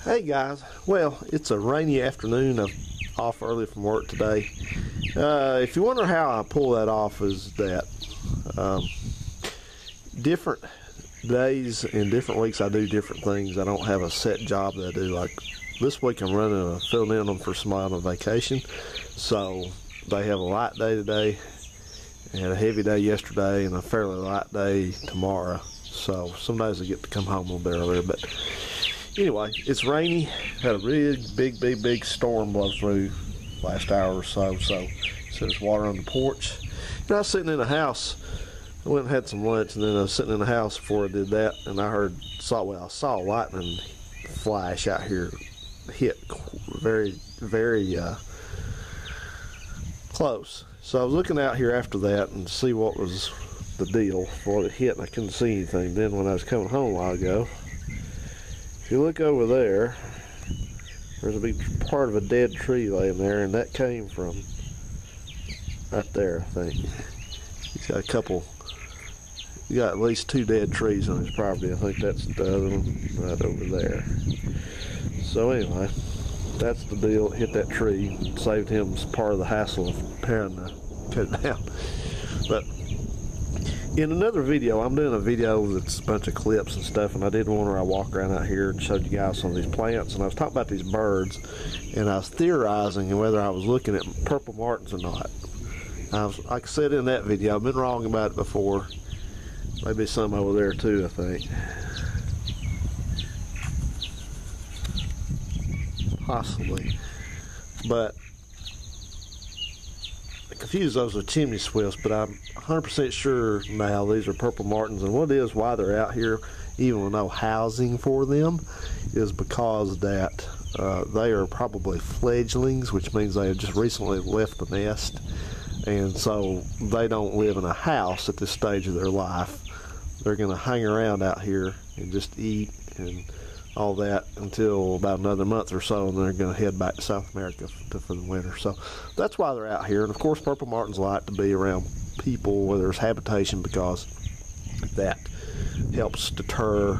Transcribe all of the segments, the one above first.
Hey guys, well, it's a rainy afternoon. I'm off early from work today. If you wonder how I pull that off, is that different days and different weeks I do different things. I don't have a set job that I do. Like this week I'm filling in them for somebody on a vacation, so they have a light day today and a heavy day yesterday and a fairly light day tomorrow. So some days I get to come home a little bit earlier, but anyway, it's rainy. Had a really big storm blow through last hour or so. So there's water on the porch. And I was sitting in the house. I went and had some lunch, and then I was sitting in the house before I did that, and I saw lightning flash out here, hit very close. So I was looking out here after that and see what was the deal before it hit, and I couldn't see anything. Then when I was coming home a while ago, if you look over there, there's a big part of a dead tree laying there, and that came from right there, I think. He's got you got at least 2 dead trees on his property. I think that's the other one right over there. So anyway, that's the deal. It hit that tree, saved him part of the hassle of having to cut it down. But in another video, I'm doing a video that's a bunch of clips and stuff, and I did one where I walked around out here and showed you guys some of these plants, and I was talking about these birds, and I was theorizing whether I was looking at purple martins or not. Like I said in that video, I've been wrong about it before. Maybe some over there too, I think. Possibly. But I confuse those with chimney swifts, but I'm 100% sure now these are purple martins. And what it is, why they're out here, even with no housing for them, is because that they are probably fledglings, which means they have just recently left the nest. And so they don't live in a house at this stage of their life. They're going to hang around out here and just eat and all that until about another month or so, and then they're going to head back to South America for the winter. So that's why they're out here. And of course, purple martins like to be around people where there's habitation, because that helps deter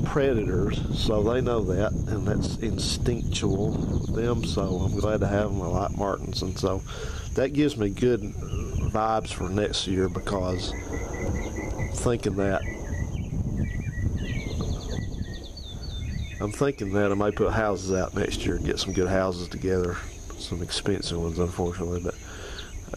predators. So they know that, and that's instinctual with them. So I'm glad to have them. I like martins, and so that gives me good vibes for next year, because I'm thinking that I may put houses out next year and get some good houses together, some expensive ones, unfortunately,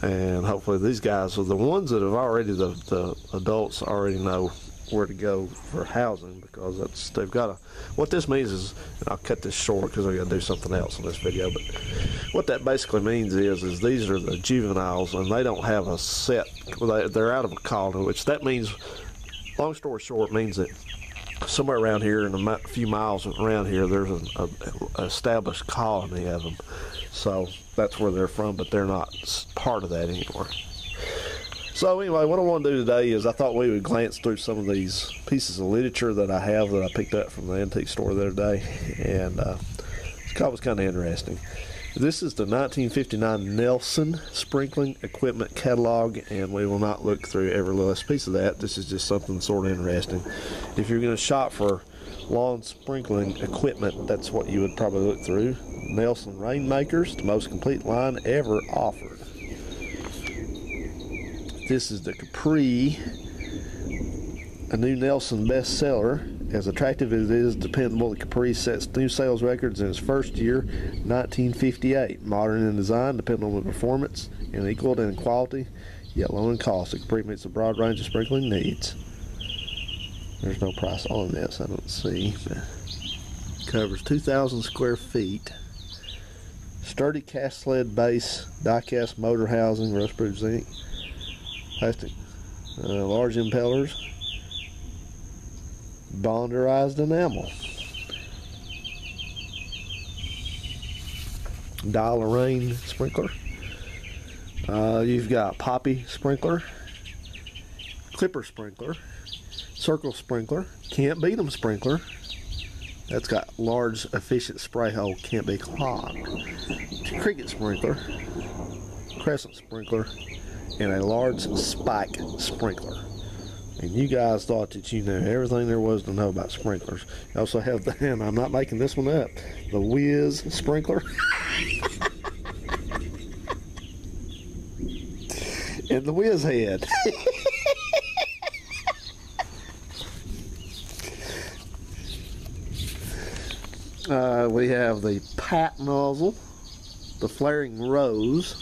and hopefully these guys are the ones that have already, the adults already know where to go for housing, because they've got what this means is, and I'll cut this short because I got to do something else in this video, but what that basically means is these are the juveniles, and they don't have a set, they're out of a colony, which that means, long story short, means that somewhere around here, in a few miles around here, there's an established colony of them. So that's where they're from, but they're not part of that anymore. So anyway, what I want to do today is I thought we would glance through some of these pieces of literature that I have that I picked up from the antique store the other day, and it was kind of interesting. This is the 1959 Nelson Sprinkling Equipment Catalog, and we will not look through every last piece of that. This is just something sort of interesting. If you're going to shop for lawn sprinkling equipment, that's what you would probably look through. Nelson Rainmakers, the most complete line ever offered. This is the Capri, a new Nelson bestseller. As attractive as it is dependable, the Capri sets new sales records in its first year, 1958. Modern in design, dependable in performance, and equal in quality, yet low in cost. The Capri meets a broad range of sprinkling needs. There's no price on this, I don't see. Covers 2,000 square feet. Sturdy cast sled base, die-cast motor housing, rust-proof zinc, plastic, large impellers, bonderized enamel, dial-a-rain sprinkler. You've got poppy sprinkler, clipper sprinkler, circle sprinkler, can't beat 'em sprinkler. That's got large efficient spray hole, can't be clogged. Cricket sprinkler, crescent sprinkler, and a large spike sprinkler. And you guys thought that you knew everything there was to know about sprinklers. You also have the, and I'm not making this one up, the Whiz sprinkler. And the Whiz head. We have the Pat nozzle, the Flaring Rose,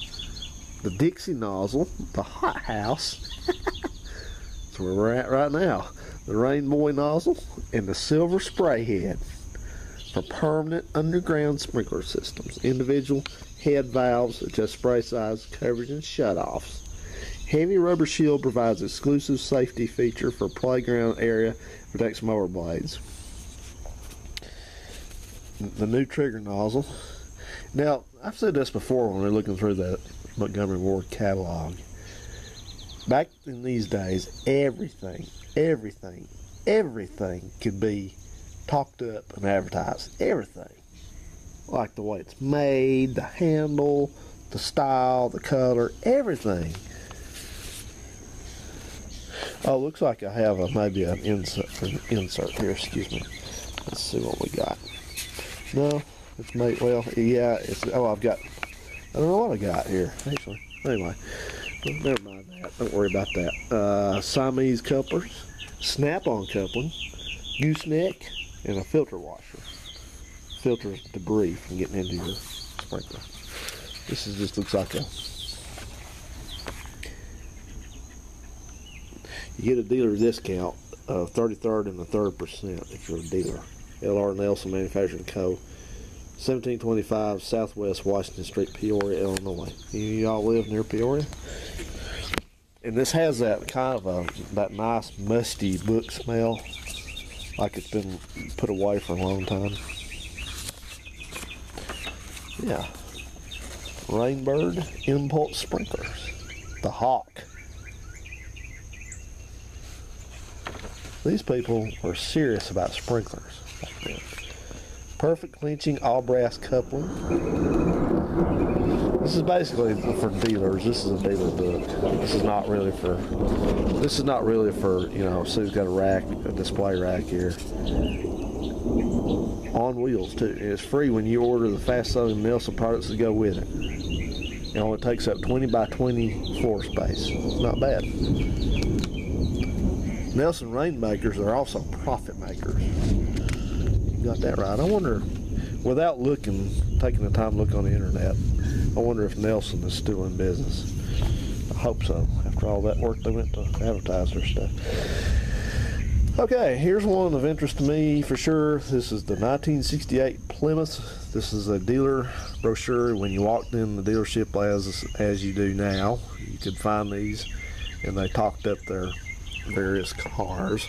the Dixie nozzle, the Hot House. That's where we're at right now. The Rainbow nozzle and the Silver Spray head for permanent underground sprinkler systems. Individual head valves adjust spray size, coverage, and shutoffs. Heavy rubber shield provides exclusive safety feature for playground area, protects mower blades. The new trigger nozzle. Now, I've said this before when we're looking through the Montgomery Ward catalog. Back in these days, everything could be talked up and advertised. Everything. Like the way it's made, the handle, the style, the color, everything. Oh, looks like I have maybe an insert here. Excuse me. Let's see what we got. No, it's made, well, yeah, it's, oh, I don't know what I got here, actually. Anyway, never mind that. Don't worry about that. Siamese couplers, snap-on coupling, gooseneck, and a filter washer. Filters debris from getting into your sprinkler. This is just looks like a, you get a dealer discount of 33rd and the 3rd percent if you're a dealer. L.R. Nelson Manufacturing Co. 1725 Southwest Washington Street, Peoria, Illinois. Y'all live near Peoria? And this has that kind of that nice musty book smell, like it's been put away for a long time. Yeah. Rainbird Impulse Sprinklers. The Hawk. These people are serious about sprinklers. Perfect clenching all brass coupling. This is basically for dealers. This is a dealer book. This is not really for you know, Sue's got a display rack here. On wheels too. It's free when you order the fast selling Nelson products that go with it. It only takes up 20 by 20 floor space. It's not bad. Nelson Rainmakers are also profit makers. You got that right. I wonder, without taking the time to look on the internet, I wonder if Nelson is still in business. I hope so, after all that work they went to advertise their stuff. Okay, here's one of interest to me for sure. This is the 1968 Plymouth. This is a dealer brochure. When you walked in the dealership as you do now, you could find these, and they talked up their various cars.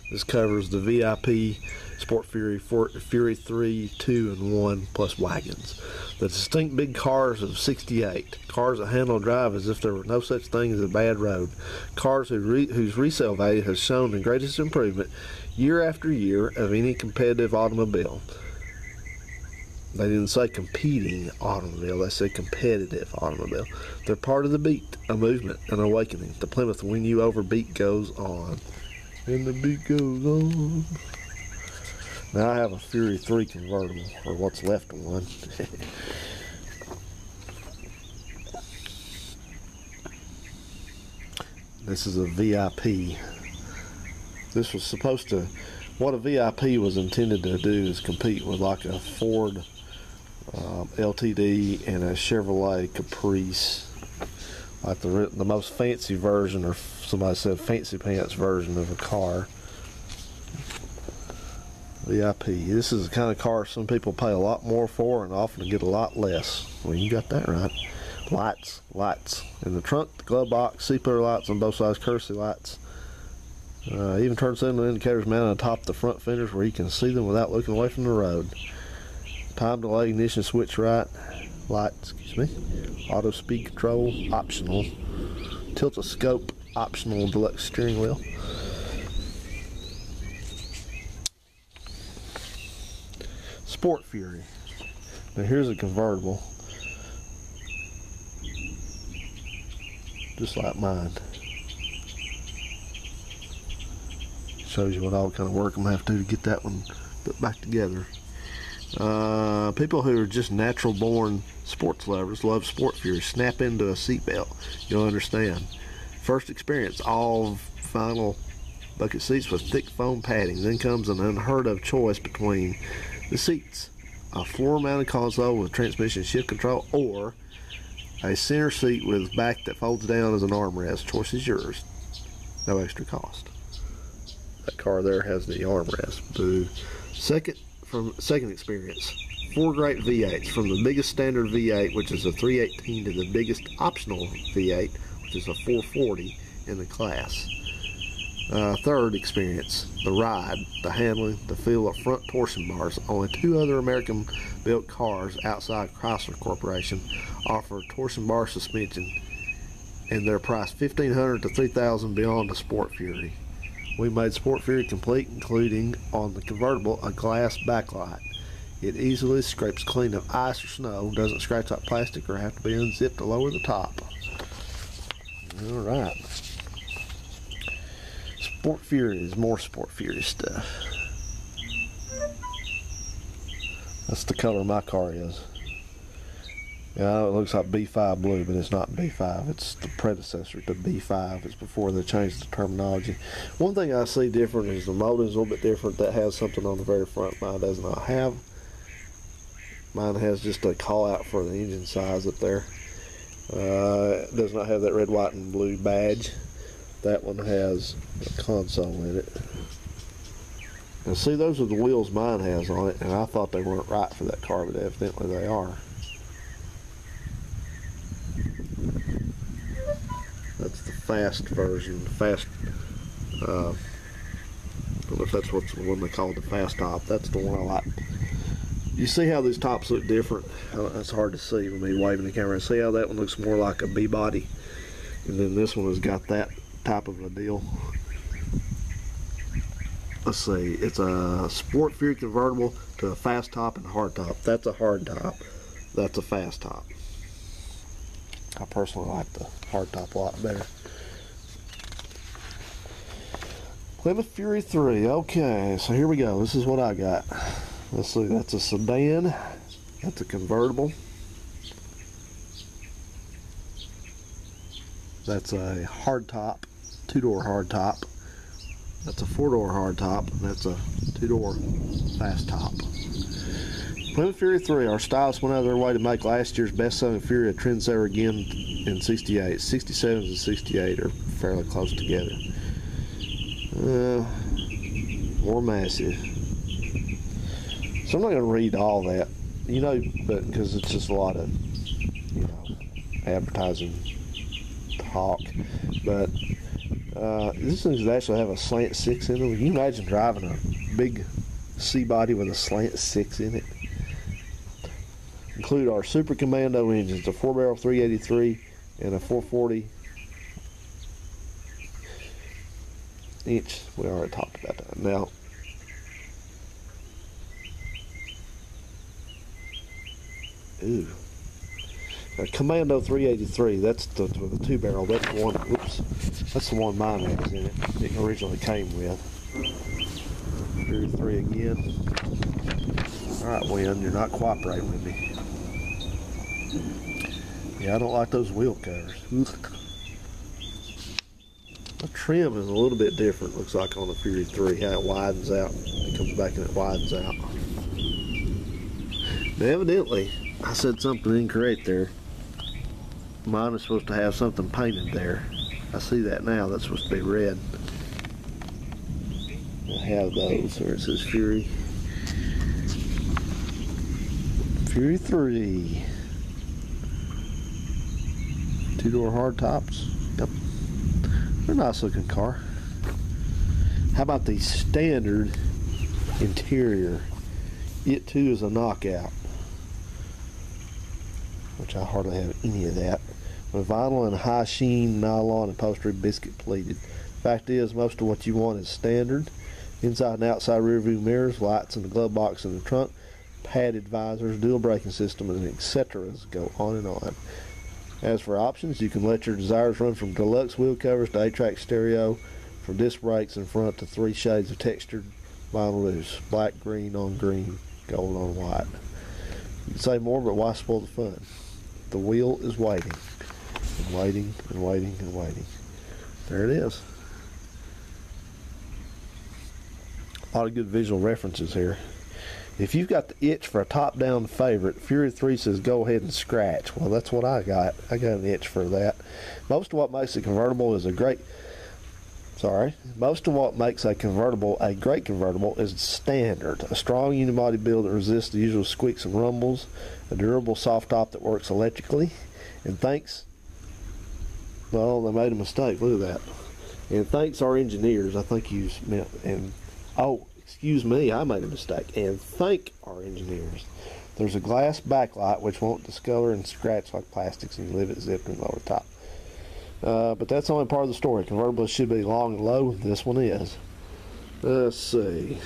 This covers the VIP Sport Fury 3, 2, and 1 plus wagons. The distinct big cars of '68. Cars that handle drive as if there were no such thing as a bad road. Cars whose resale value has shown the greatest improvement year after year of any competitive automobile. They didn't say competing automobile, they said competitive automobile. They're part of the beat, a movement, an awakening. The Plymouth Win You Over beat goes on. And the beat goes on. Now I have a Fury 3 convertible, or what's left of one. This is a VIP. This was supposed to, what a VIP was intended to do is compete with like a Ford LTD and a Chevrolet Caprice, like the most fancy version, or somebody said fancy pants version of a car. VIP. This is the kind of car some people pay a lot more for and often get a lot less. Well, you got that right. Lights. In the trunk, the glove box, C-pillar lights on both sides, courtesy lights. Even turn signal indicators mounted on top of the front fenders where you can see them without looking away from the road. Time delay, ignition switch right. Lights, auto speed control, optional. Tilt-a-scope, optional. Deluxe steering wheel. Sport Fury. Now here's a convertible, just like mine. Shows you what all kind of work I'm going to have to get that one put back together. People who are just natural born sports lovers, love Sport Fury, snap into a seatbelt. You'll understand. First experience, all vinyl bucket seats with thick foam padding. Then comes an unheard of choice between the seats: a floor mounted console with transmission shift control, or a center seat with back that folds down as an armrest. Choice is yours. No extra cost. That car there has the armrest. Boo. Second experience, 4 great V8s, from the biggest standard V8, which is a 318, to the biggest optional V8, which is a 440 in the class. Third experience, the ride, the handling, the feel of front torsion bars. Only 2 other American-built cars outside Chrysler Corporation offer torsion bar suspension, and they're priced $1,500 to $3,000 beyond the Sport Fury. We made Sport Fury complete, including on the convertible a glass backlight. It easily scrapes clean of ice or snow, doesn't scratch like plastic or have to be unzipped to lower the top. Alright. Sport Fury is more Sport Fury stuff. That's the color my car is. Yeah, it looks like B5 blue, but it's not B5. It's the predecessor to B5. It's before they changed the terminology. One thing I see different is the molding is a little bit different. That has something on the very front. Mine does not have. Mine has just a call out for the engine size up there. It does not have that red, white, and blue badge. That one has a console in it. And see, those are the wheels mine has on it, and I thought they weren't right for that car, but evidently they are. That's the fast version. Fast, I don't know if that's what's the one they call the fast top. That's the one I like. You see how these tops look different? It's hard to see with me waving the camera. See how that one looks more like a B-body? And then this one has got that type of a deal. Let's see. It's a Sport Fury convertible to a fast top and hard top. That's a hard top. That's a fast top. I personally like the hard top a lot better. Plymouth Fury 3. Okay, so here we go. This is what I got. Let's see. That's a sedan. That's a convertible. That's a hard top, 2-door hard top. That's a 4-door hard top. And that's a 2-door fast top. Plymouth Fury 3, our stylists went out of their way to make last year's best-selling Fury a trendsetter again in 68. 67 and 68 are fairly close together. More massive. So I'm not going to read all that, you know, but because it's just a lot of, you know, advertising talk. But this thing actually have a slant 6 in it. Can you imagine driving a big C-body with a slant 6 in it? Include our Super Commando engines, a 4-barrel 383 and a 440 inch. We already talked about that. Now, ooh, a Commando 383. That's the 2-barrel. That's the one. Whoops, that's the one mine has in it. It originally came with. Fury 3 again. All right, Wynn, you're not cooperating with me. Yeah, I don't like those wheel covers. The trim is a little bit different, looks like, on the Fury 3, how it widens out. It comes back and it widens out. Now, evidently, I said something incorrect there. Mine is supposed to have something painted there. I see that now. That's supposed to be red. I have those where it says Fury. Fury 3. 2-door hard tops. Yep. They're a nice looking car. How about the standard interior? It too is a knockout, which I hardly have any of that. With vinyl and high sheen nylon upholstery, biscuit pleated. Fact is, most of what you want is standard. Inside and outside rear view mirrors, lights in the glove box in the trunk, padded visors, dual braking system, and etc. go on and on. As for options, you can let your desires run from deluxe wheel covers to 8-track stereo, from disc brakes in front to 3 shades of textured vinyl roofs: black, green on green, gold on white. You can say more, but why spoil the fun? The wheel is waiting, and waiting, and waiting, and waiting. There it is. A lot of good visual references here. If you've got the itch for a top-down favorite, Fury 3 says go ahead and scratch. Well, that's what I got. I got an itch for that. Most of what makes a convertible is a great convertible is standard. A strong unibody build that resists the usual squeaks and rumbles, a durable soft top that works electrically, and well, they made a mistake. Look at that. And thanks our engineers, I think you meant, excuse me, I made a mistake. And thank our engineers. There's a glass backlight which won't discolor and scratch like plastics, and you leave it zipped and lower top. But that's only part of the story. Convertibles should be long and low. This one is. Let's see.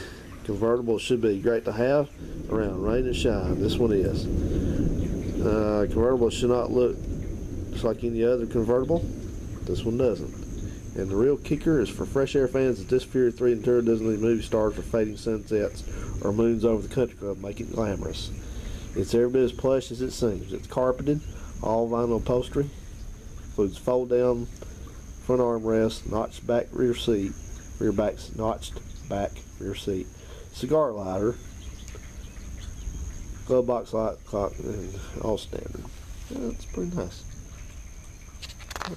Convertibles should be great to have around rain and shine. This one is. Convertibles should not look just like any other convertible. This one doesn't. And the real kicker is for fresh air fans that this Fury 3 interior doesn't need movie stars or fading sunsets or moons over the country club make it glamorous. It's every bit as plush as it seems. It's carpeted, all vinyl upholstery. Includes fold down front armrest, notched back rear seat, notched back rear seat, cigar lighter, glove box light, clock, and all standard. Yeah, that's pretty nice.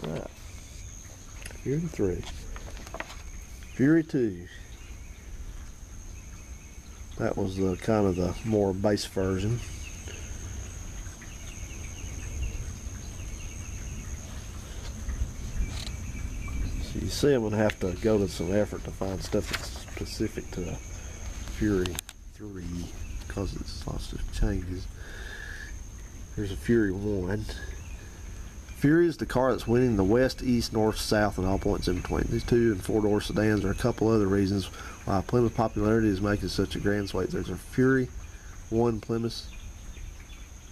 Alright. Fury 3. Fury 2. That was the kind of the more base version. You see, I'm going to have to go to some effort to find stuff that's specific to Fury 3 because it's lots of changes. Here's a Fury 1. Fury is the car that's winning the west, east, north, south, and all points in between. These 2- and 4-door sedans are a couple other reasons why Plymouth popularity is making such a grand sway. There's a Fury 1 Plymouth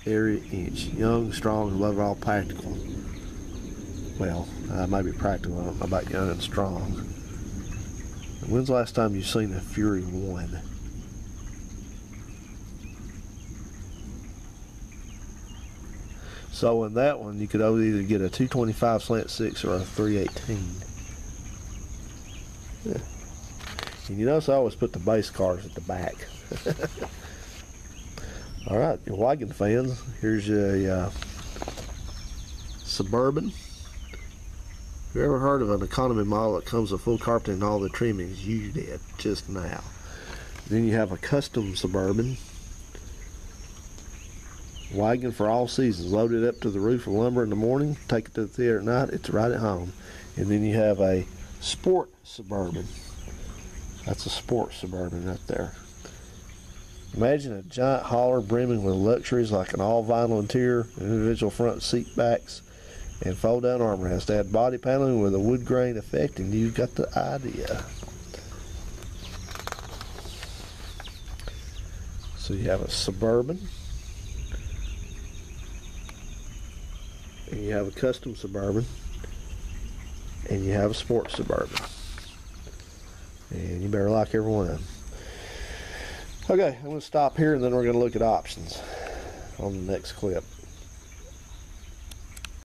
area inch. Young, strong, and above all practical. Well, maybe practical. I don't know about young and strong. When's the last time you've seen a Fury 1? So in that one, you could either get a 225 slant 6 or a 318. Yeah. And you notice I always put the base cars at the back. All right, your wagon fans, here's a Suburban. Have you ever heard of an economy model that comes with full carpeting and all the trimmings? You did just now. Then you have a custom Suburban. Wagon for all seasons. Loaded up to the roof of lumber in the morning. Take it to the theater at night. It's right at home. And then you have a sport Suburban. That's a sport Suburban right there. Imagine a giant hauler brimming with luxuries like an all vinyl interior, individual front seat backs, and fold down armrest. Add body paneling with a wood grain effect, and you've got the idea. So you have a Suburban, and you have a custom Suburban, and you have a sports Suburban. And you better like every one of them. Okay, I'm going to stop here, and then we're going to look at options on the next clip.